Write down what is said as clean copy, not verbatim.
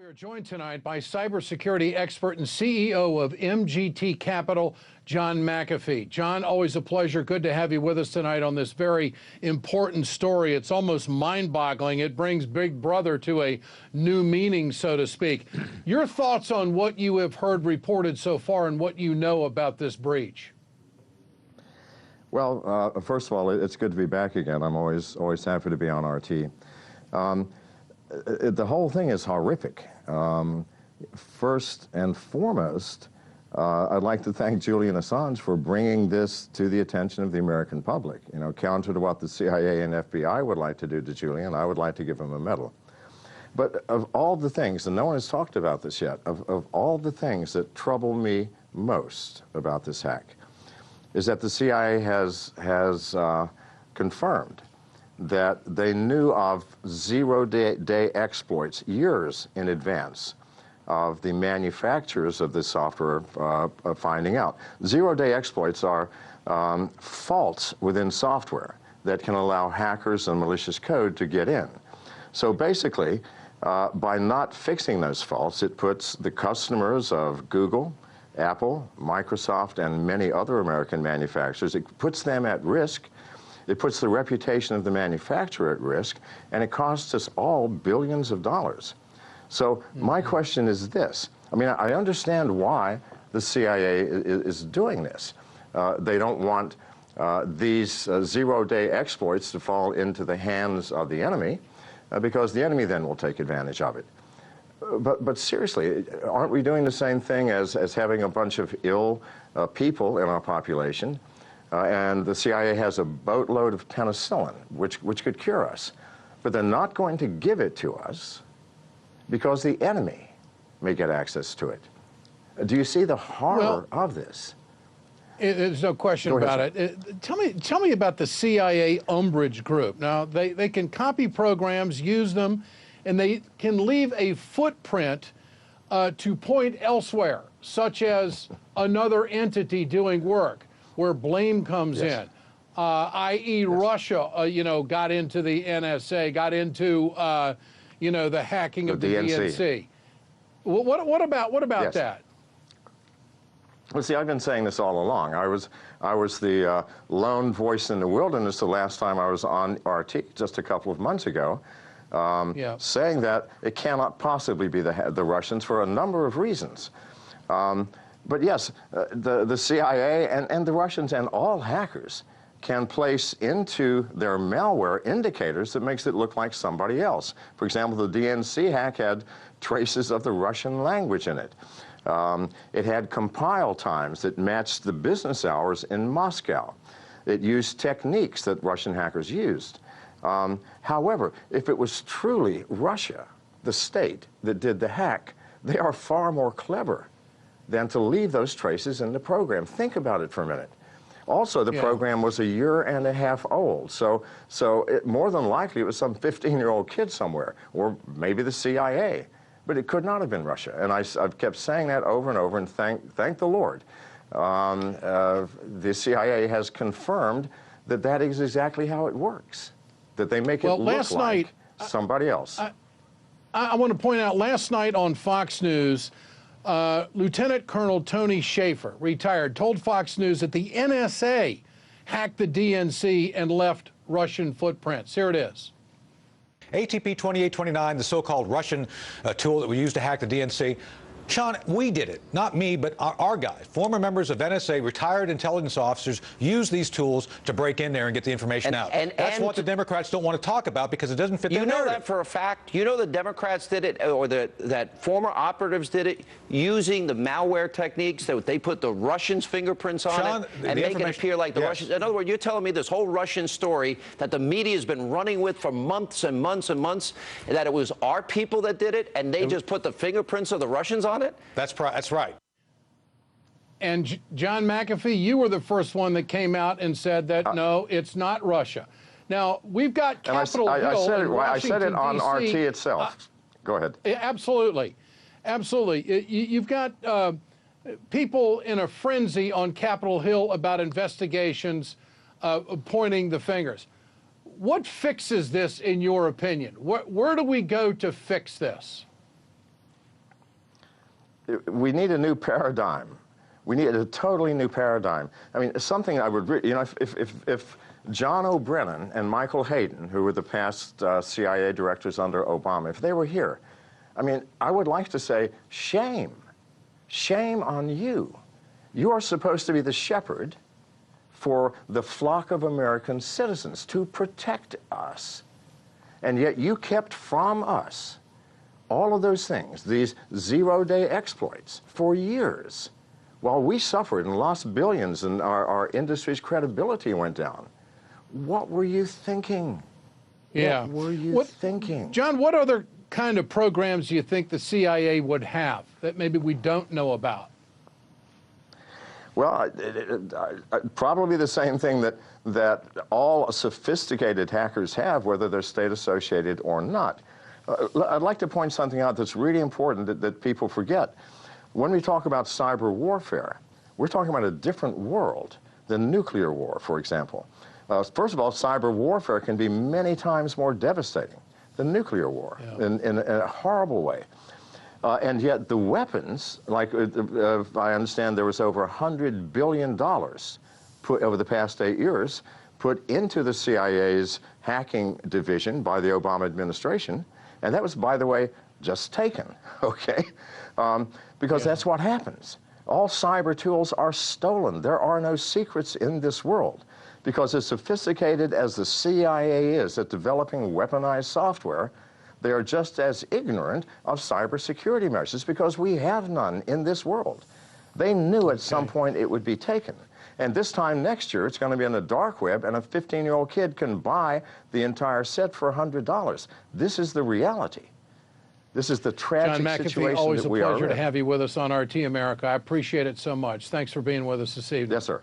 We are joined tonight by cybersecurity expert and CEO of MGT Capital, John McAfee. John, always a pleasure. Good to have you with us tonight on this very important story. It's almost mind-boggling. It brings Big Brother to a new meaning, so to speak. Your thoughts on what you have heard reported so far and what you know about this breach? Well, first of all, it's good to be back again. I'm always happy to be on RT. The whole thing is horrific. First and foremost, I'd like to thank Julian Assange for bringing this to the attention of the American public. You know, counter to what the CIA and FBI would like to do to Julian, I would like to give him a medal. But of all the things, and no one has talked about this yet, of all the things that trouble me most about this hack, is that the CIA has confirmed that they knew of zero-day exploits years in advance of the manufacturers of this software finding out. Zero-day exploits are faults within software that can allow hackers and malicious code to get in. So basically, by not fixing those faults, it puts the customers of Google, Apple, Microsoft, and many other American manufacturers, it puts them at risk. It puts the reputation of the manufacturer at risk, and it costs us all billions of dollars. So my question is this. I mean, I understand why the CIA is doing this. They don't want these zero-day exploits to fall into the hands of the enemy, because the enemy then will take advantage of it. But seriously, aren't we doing the same thing as having a bunch of ill people in our population? And the CIA has a boatload of penicillin, which could cure us. But they're not going to give it to us because the enemy may get access to it. Do you see the horror of this? There's no question about it. Tell me about the CIA Umbrage Group. Now, they can copy programs, use them, and they can leave a footprint to point elsewhere, such as another entity doing work, where blame comes in, i.e. Russia, got into the NSA, got into, the hacking of the DNC. What about that? Well, see, I've been saying this all along. I was the lone voice in the wilderness the last time I was on RT, just a couple of months ago, saying that it cannot possibly be the Russians for a number of reasons. But yes, the CIA and the Russians and all hackers can place into their malware indicators that makes it look like somebody else. For example, the DNC hack had traces of the Russian language in it. It had compile times that matched the business hours in Moscow. It used techniques that Russian hackers used. However, if it was truly Russia, the state, that did the hack, they are far more clever than to leave those traces in the program. Think about it for a minute. Also, the program was a year and a half old, so more than likely it was some 15-year-old kid somewhere, or maybe the CIA, but it could not have been Russia. And I've kept saying that over and over, and thank the Lord. The CIA has confirmed that is exactly how it works, that they make it look like somebody else. I want to point out, last night on Fox News, Lieutenant Colonel Tony Shaffer, retired, told Fox News that the NSA hacked the DNC and left Russian footprints. Here it is. ATP 2829, the so-called Russian tool that we used to hack the DNC. Sean, we did it, not me, but our guys, former members of NSA, retired intelligence officers, use these tools to break in there and get the information out. That's what the Democrats don't want to talk about because it doesn't fit their narrative. You know that for a fact? You know the Democrats did it, or that former operatives did it, using the malware techniques that they put the Russians' fingerprints on it and make it appear like the Russians. In other words, you're telling me this whole Russian story that the media has been running with for months and months and months, and that it was our people that did it, and they just put the fingerprints of the Russians on it? That's right. And John McAfee, you were the first one that came out and said that, no, it's not Russia. Now, we've got Capitol Hill. I said it on RT itself. Go ahead. Absolutely. Absolutely. You've got people in a frenzy on Capitol Hill about investigations pointing the fingers. What fixes this, in your opinion? Where do we go to fix this? we need a new paradigm. We need a totally new paradigm. I mean, something I would, you know, if John O'Brennan and Michael Hayden, who were the past CIA directors under Obama, if they were here, I mean, I would like to say, shame. Shame on you. You are supposed to be the shepherd for the flock of American citizens to protect us. And yet you kept from us all of those things, these zero-day exploits, for years, while we suffered and lost billions and our industry's credibility went down. What were you thinking? Yeah. What were you thinking? John, what other kind of programs do you think the CIA would have that maybe we don't know about? Well, probably the same thing that all sophisticated hackers have, whether they're state-associated or not. I'd like to point something out that's really important that people forget. When we talk about cyber warfare, we're talking about a different world than nuclear war, for example. First of all, cyber warfare can be many times more devastating than nuclear war, yeah, in a horrible way. And yet the weapons, like I understand there was over $100 billion put over the past 8 years put into the CIA's hacking division by the Obama administration. And that was, by the way, just taken, okay? Because that's what happens. All cyber tools are stolen. There are no secrets in this world. Because as sophisticated as the CIA is at developing weaponized software, they are just as ignorant of cybersecurity measures because we have none in this world. They knew at some point it would be taken. And this time next year, it's going to be on the dark web, and a 15-year-old kid can buy the entire set for $100. This is the reality. This is the tragic situation that we are in. John McAfee, always a pleasure to have you with us on RT America. I appreciate it so much. Thanks for being with us this evening. Yes, sir.